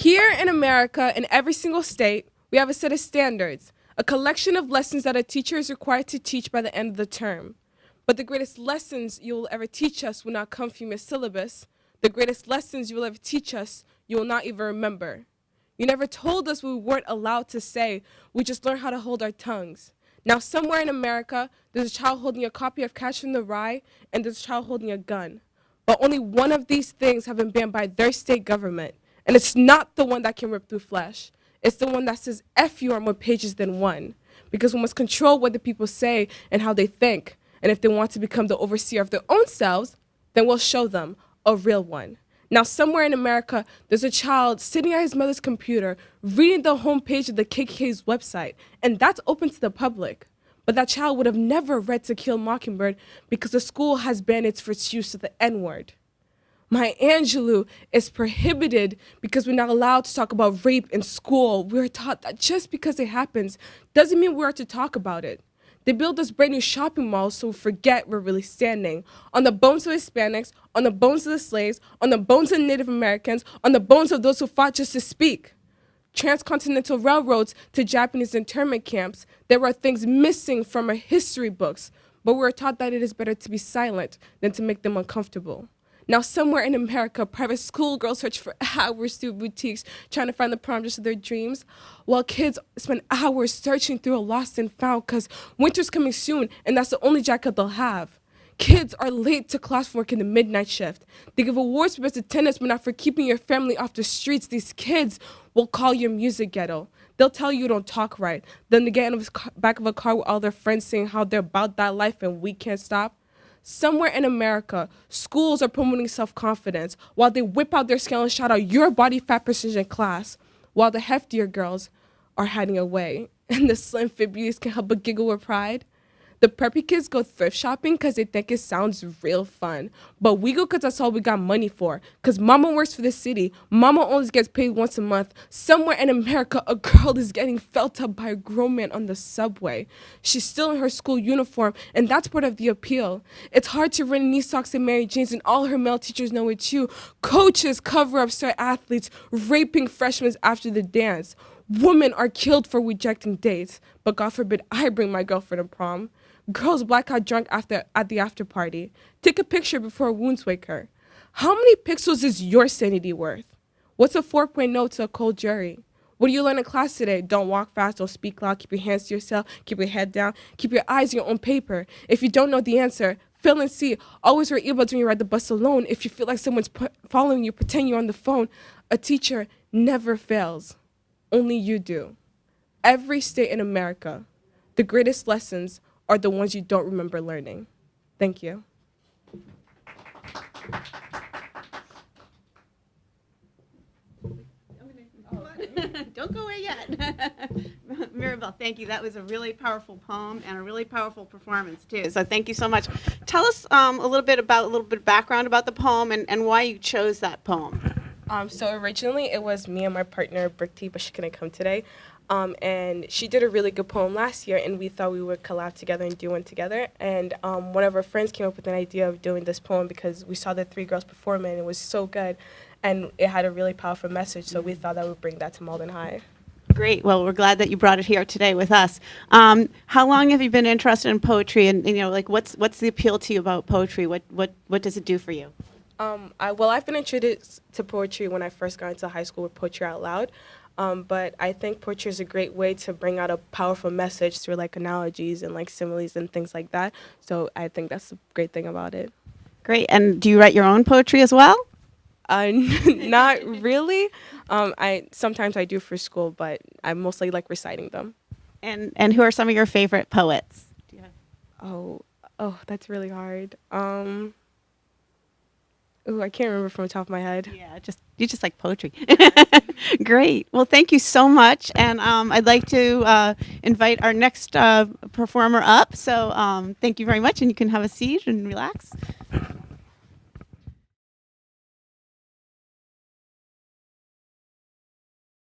Here in America, in every single state, we have a set of standards, a collection of lessons that a teacher is required to teach by the end of the term. But the greatest lessons you will ever teach us will not come from your syllabus. The greatest lessons you will ever teach us, you will not even remember. You never told us we weren't allowed to say, we just learned how to hold our tongues. Now, somewhere in America, there's a child holding a copy of Catcher in the Rye, and there's a child holding a gun. But only one of these things have been banned by their state government. And it's not the one that can rip through flesh. It's the one that says F you on more pages than one. Because we must control what the people say and how they think. And if they want to become the overseer of their own selves, then we'll show them a real one. Now, somewhere in America, there's a child sitting at his mother's computer, reading the homepage of the KKK's website, and that's open to the public. But that child would have never read To Kill a Mockingbird because the school has banned its first use of the N-word. Maya Angelou is prohibited because we're not allowed to talk about rape in school. We're taught that just because it happens doesn't mean we are to talk about it. They build us brand new shopping malls so we forget we're really standing on the bones of Hispanics, on the bones of the slaves, on the bones of Native Americans, on the bones of those who fought just to speak. Transcontinental railroads to Japanese internment camps, there are things missing from our history books, but we're taught that it is better to be silent than to make them uncomfortable. Now, somewhere in America, private schoolgirls search for hours through boutiques trying to find the prom dress of their dreams, while kids spend hours searching through a lost and found because winter's coming soon and that's the only jacket they'll have. Kids are late to class from work in the midnight shift. They give awards for best attendance, but not for keeping your family off the streets. These kids will call your music ghetto. They'll tell you don't talk right. Then they get in the back of a car with all their friends saying how they're about that life and we can't stop. Somewhere in America, schools are promoting self-confidence while they whip out their scale and shout out your body fat percentage in class, while the heftier girls are hiding away and the slim fit beauties can help but giggle with pride. The preppy kids go thrift shopping because they think it sounds real fun. But we go because that's all we got money for. Because mama works for the city. Mama only gets paid once a month. Somewhere in America, a girl is getting felt up by a grown man on the subway. She's still in her school uniform, and that's part of the appeal. It's hard to run knee socks and Mary Janes, and all her male teachers know it too. Coaches cover up star athletes, raping freshmen after the dance. Women are killed for rejecting dates, but God forbid I bring my girlfriend to prom. Girls black out drunk at the after party. Take a picture before wounds wake her. How many pixels is your sanity worth? What's a 4.0 to a cold jury? What do you learn in class today? Don't walk fast, don't speak loud, keep your hands to yourself, keep your head down, keep your eyes on your own paper. If you don't know the answer, fill and see. Always wear earbuds when you ride the bus alone. If you feel like someone's following you, pretend you're on the phone. A teacher never fails. Only you do. Every state in America, the greatest lessons are the ones you don't remember learning. Thank you. Don't go away yet. Mirabelle, thank you. That was a really powerful poem and a really powerful performance too. So thank you so much. Tell us a little bit of background about the poem and why you chose that poem. So originally it was me and my partner, Brickty, but she couldn't come today. And she did a really good poem last year, and we thought we would collab together and do one together. And one of our friends came up with an idea of doing this poem because we saw the three girls perform it, and it was so good. And it had a really powerful message, so we thought that would bring that to Malden High. Great. Well, we're glad that you brought it here today with us. How long have you been interested in poetry? And what's the appeal to you about poetry? What does it do for you? I've been introduced to poetry when I first got into high school with Poetry Out Loud. But I think poetry is a great way to bring out a powerful message through like analogies and like similes and things like that. So I think that's the great thing about it. Great. And do you write your own poetry as well? Not really. Sometimes I do for school, but I mostly like reciting them. And who are some of your favorite poets? Do you have? Oh, that's really hard. I can't remember from the top of my head. Yeah, you just like poetry. Great. Well, thank you so much. And I'd like to invite our next performer up. So thank you very much. And you can have a seat and relax.